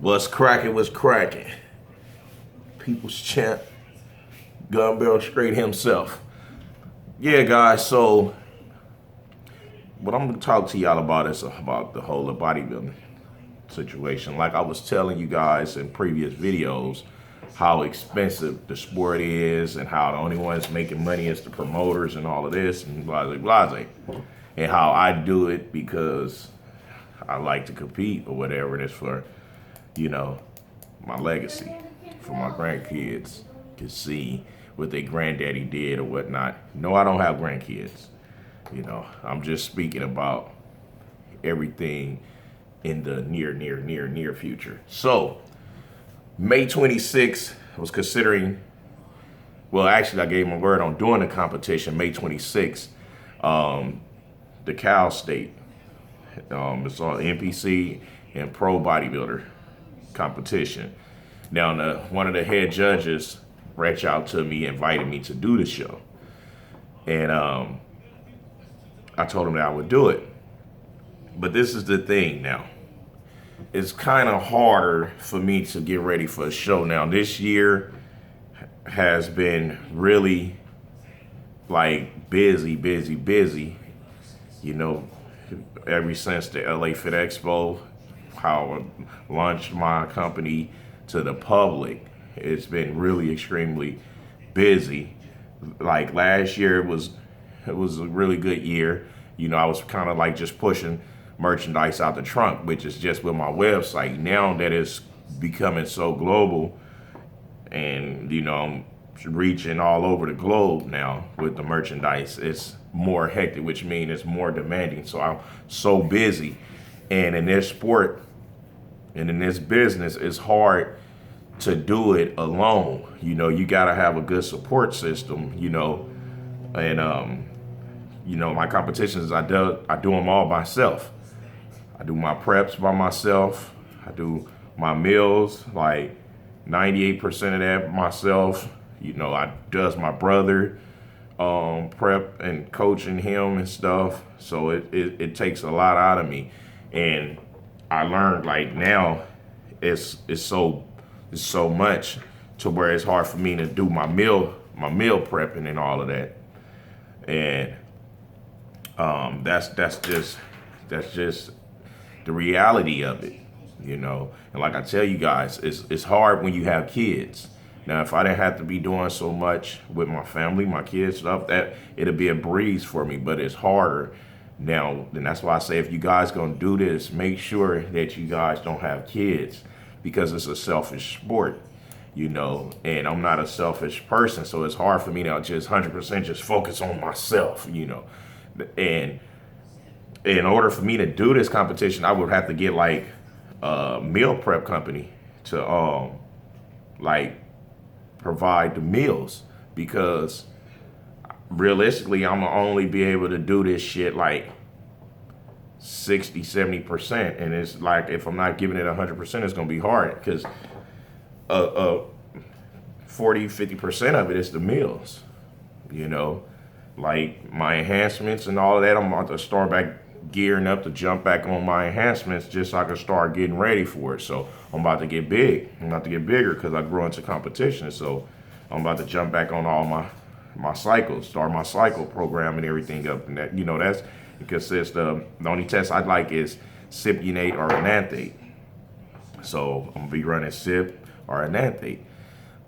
What's cracking? What's cracking? People's champ, Gun Barrel Straight himself. Yeah, guys. So, what I'm gonna talk to y'all about is about the whole of bodybuilding situation. Like I was telling you guys in previous videos, how expensive the sport is, and how the only ones making money is the promoters and all of this, and blase blase, and how I do it because I like to compete or whatever it is for, you know, my legacy, for my grandkids to see what their granddaddy did or whatnot. No, I don't have grandkids. I'm just speaking about everything in the near future. So, May 26th, I was considering, well, actually, I gave my word on doing the competition May 26th, the Cal State. It's on NPC and Pro Bodybuilder competition. Now, one of the head judges reached out to me, invited me to do the show. And I told him that I would do it. But this is the thing now. It's kind of harder for me to get ready for a show now. This year has been really like busy. Ever since the LA Fit Expo, how I launched my company to the public, it's been really extremely busy. Like last year, it was a really good year. I was kind of like just pushing merchandise out the trunk, which is just with my website. Now that it's becoming so global, and I'm reaching all over the globe now with the merchandise, it's more hectic, which means it's more demanding. So I'm so busy, and in this sport and in this business, it's hard to do it alone. You gotta have a good support system. And my competitions, I do them all myself. I do my preps by myself. I do my meals, like 98% of that myself. I does my brother prep and coaching him and stuff. So it takes a lot out of me. And I learned like now it's so much to where it's hard for me to do my meal prepping and all of that. And that's just the reality of it, And like I tell you guys, it's hard when you have kids. Now, if I didn't have to be doing so much with my family, my kids stuff, that it'd be a breeze for me. But it's harder now, and that's why I say if you guys gonna do this, make sure that you guys don't have kids, because it's a selfish sport. And I'm not a selfish person, so it's hard for me to just 100% just focus on myself, And in order for me to do this competition, I would have to get like a meal prep company to like provide the meals, because realistically, I'm gonna only be able to do this shit like 60-70%, and it's like if I'm not giving it 100%, it's gonna be hard, because 40-50% of it is the meals. Like my enhancements and all of that, I'm about to start back gearing up to jump back on my enhancements just so I can start getting ready for it. So I'm about to get big. I'm about to get bigger because I grew into competition. So I'm about to jump back on all my cycles, start my cycle program and everything up. And that, it consists of, the only test I'd like is cypionate or enanthate. So I'm gonna be running cyp or enanthate.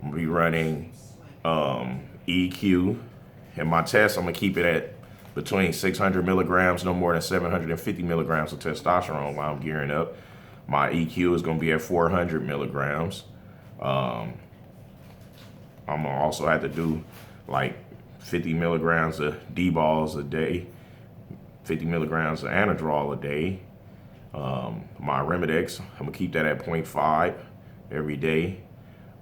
I'm gonna be running EQ. And my test, I'm gonna keep it at between 600 milligrams, no more than 750 milligrams of testosterone while I'm gearing up. My EQ is gonna be at 400 milligrams. I'm gonna also have to do like 50 milligrams of D-balls a day, 50 milligrams of Anadrol a day. My Arimidex, I'm gonna keep that at 0.5 every day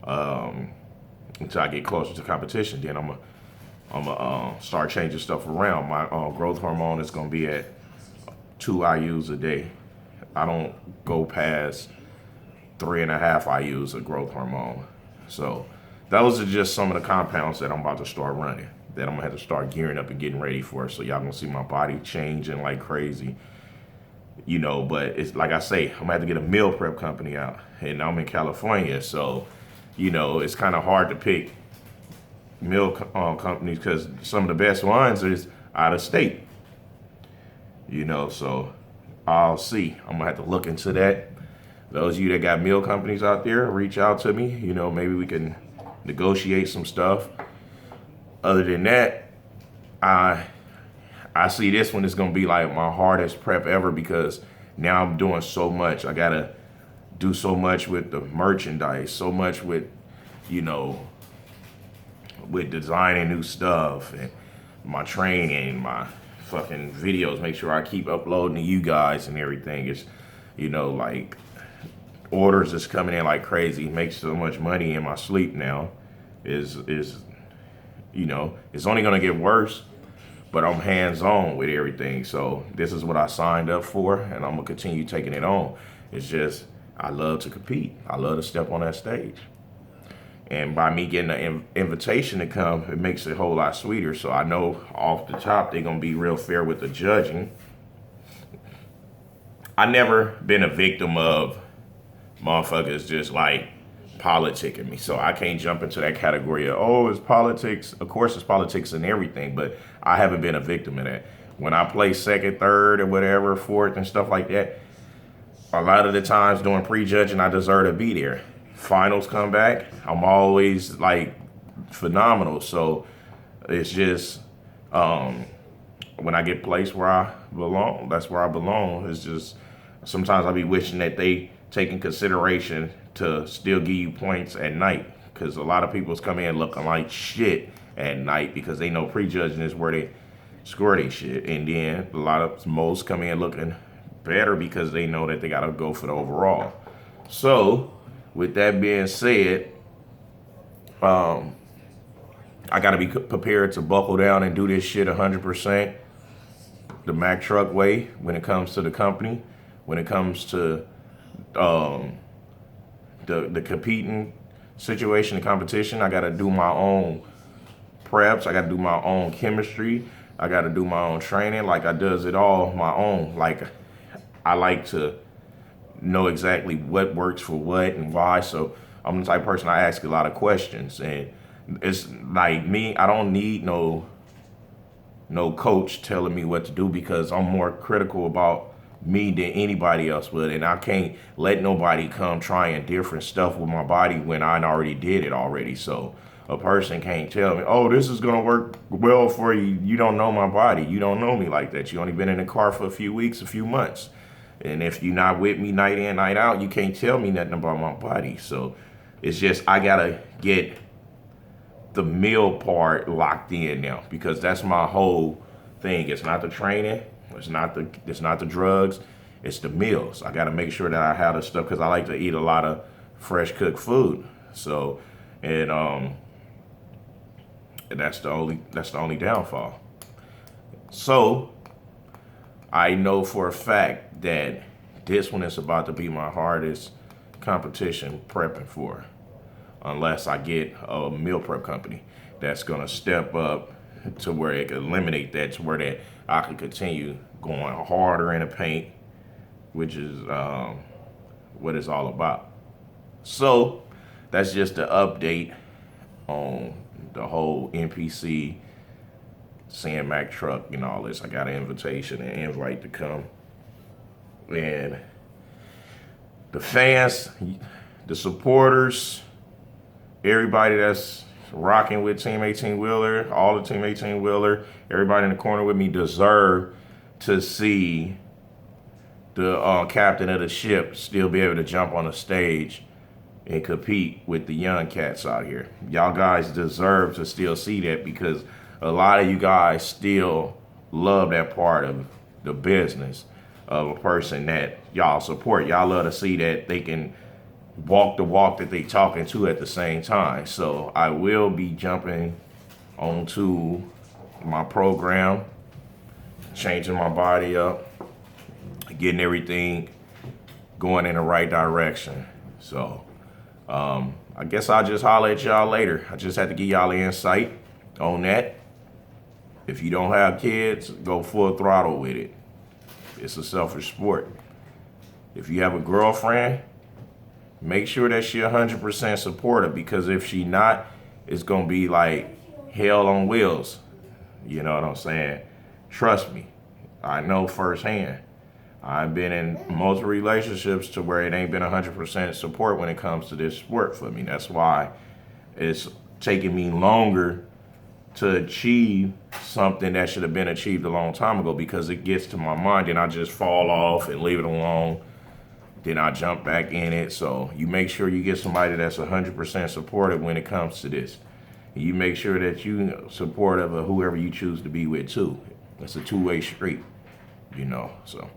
until I get closer to competition. Then I'm gonna start changing stuff around. My growth hormone is gonna be at 2 IUs a day. I don't go past 3.5 IUs of growth hormone. So those are just some of the compounds that I'm about to start running, that I'm gonna have to start gearing up and getting ready for. So y'all gonna see my body changing like crazy. you know, but it's like I say, I'm gonna have to get a meal prep company out, and I'm in California, so you know, it's kind of hard to pick meal companies because some of the best ones is out of state, you know, so I'll see. I'm gonna have to look into that. Those of you that got meal companies out there, reach out to me, you know, maybe we can negotiate some stuff. Other than that, I see this one is gonna be like my hardest prep ever because now I'm doing so much. I gotta do so much with the merchandise, so much with, you know, with designing new stuff and my training, my fucking videos, make sure I keep uploading to you guys and everything. It's, you know, like orders is coming in like crazy, make so much money in my sleep now is, you know, it's only gonna get worse, but I'm hands-on with everything. So this is what I signed up for, and I'm gonna continue taking it on. It's just, I love to compete. I love to step on that stage. And by me getting an invitation to come, it makes it a whole lot sweeter. So I know off the top, they're gonna be real fair with the judging. I never been a victim of motherfuckers just like politicking me. So I can't jump into that category of, oh, it's politics. Of course it's politics and everything, but I haven't been a victim of that. When I play second, third, or whatever, fourth and stuff like that, a lot of the times doing prejudging, I deserve to be there. Finals come back, I'm always like phenomenal. So it's just, when I get placed where I belong, that's where I belong. It's just, sometimes I be wishing that they take in consideration to still give you points at night, because a lot of people's come in looking like shit at night because they know prejudging is where they score their shit, and then a lot of most come in looking better because they know that they gotta go for the overall. So with that being said, I gotta be prepared to buckle down and do this shit 100% the Mack Truck way when it comes to the company, when it comes to the competing situation, the competition. I gotta do my own preps. I gotta do my own chemistry. I gotta do my own training. Like I does it all my own. Like I like to know exactly what works for what and why. So I'm the type of person, I ask a lot of questions, and it's like me, I don't need no coach telling me what to do because I'm more critical about me than anybody else would, and I can't let nobody come trying different stuff with my body when I already did it already. So a person can't tell me, oh, this is gonna work well for you. You don't know my body. You don't know me like that. You only been in the car for a few weeks, a few months. And if you're not with me night in, night out, you can't tell me nothing about my body. So it's just, I gotta get the meal part locked in now, because that's my whole thing. It's not the training, it's not the drugs, it's the meals. I gotta make sure that I have the stuff, because I like to eat a lot of fresh cooked food. So, and that's the only downfall. So I know for a fact that this one is about to be my hardest competition prepping for, unless I get a meal prep company that's gonna step up to where it can eliminate that, to where that I can continue going harder in the paint, which is what it's all about. So that's just the update on the whole NPC, seeing Mack Truck and all this. I got an invitation and invite to come. And the fans, the supporters, everybody that's rocking with Team 18 Wheeler, all the Team 18 Wheeler, everybody in the corner with me deserve to see the captain of the ship still be able to jump on the stage and compete with the young cats out here. Y'all guys deserve to still see that, because a lot of you guys still love that part of the business of a person that y'all support. Y'all love to see that they can walk the walk that they talking to at the same time. So I will be jumping onto my program, changing my body up, getting everything going in the right direction. So I guess I'll just holler at y'all later. I just had to give y'all the insight on that. If you don't have kids, go full throttle with it. It's a selfish sport. If you have a girlfriend, make sure that she 100% supportive, because if she not, it's gonna be like hell on wheels. You know what I'm saying? Trust me, I know firsthand. I've been in multiple relationships to where it ain't been 100% support when it comes to this sport for me. That's why it's taking me longer to achieve something that should have been achieved a long time ago, because it gets to my mind and I just fall off and leave it alone. Then I jump back in it. So you make sure you get somebody that's 100% supportive when it comes to this. And you make sure that you supportive of whoever you choose to be with too. It's a two-way street, you know. So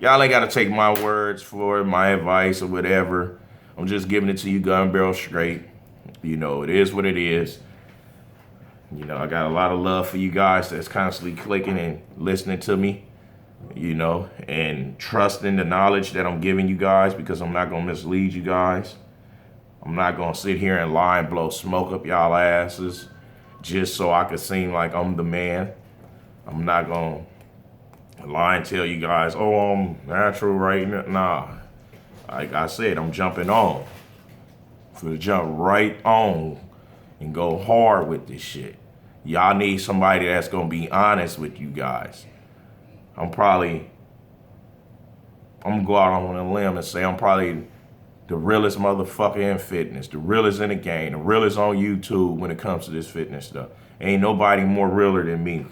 y'all ain't got to take my words for it, my advice or whatever. I'm just giving it to you gun barrel straight. You know, it is what it is. You know, I got a lot of love for you guys that's constantly clicking and listening to me, you know, and trusting the knowledge that I'm giving you guys, because I'm not going to mislead you guys. I'm not going to sit here and lie and blow smoke up y'all asses just so I can seem like I'm the man. I'm not going to lie and tell you guys, oh, I'm natural right now. Nah, like I said, I'm jumping on. For the jump right on and go hard with this shit. Y'all need somebody that's gonna be honest with you guys. I'm gonna go out on a limb and say I'm probably the realest motherfucker in fitness, the realest in the game, the realest on YouTube when it comes to this fitness stuff. Ain't nobody more realer than me.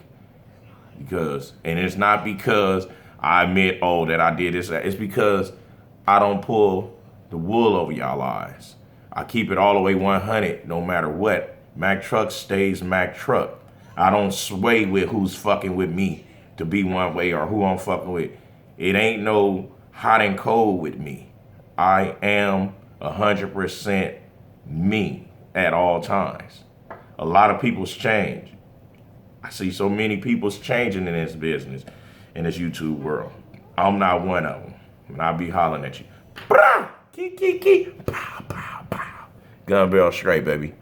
And it's not because I admit, oh, that I did this. It's because I don't pull the wool over y'all eyes. I keep it all the way 100 no matter what. Mack Truck stays Mack Truck. I don't sway with who's fucking with me to be one way or who I'm fucking with. It ain't no hot and cold with me. I am 100% me at all times. A lot of people's change. I see so many people's changing in this business, in this YouTube world. I'm not one of them. And I'll be hollering at you. Pow, pow, pow. Gun barrel straight, baby.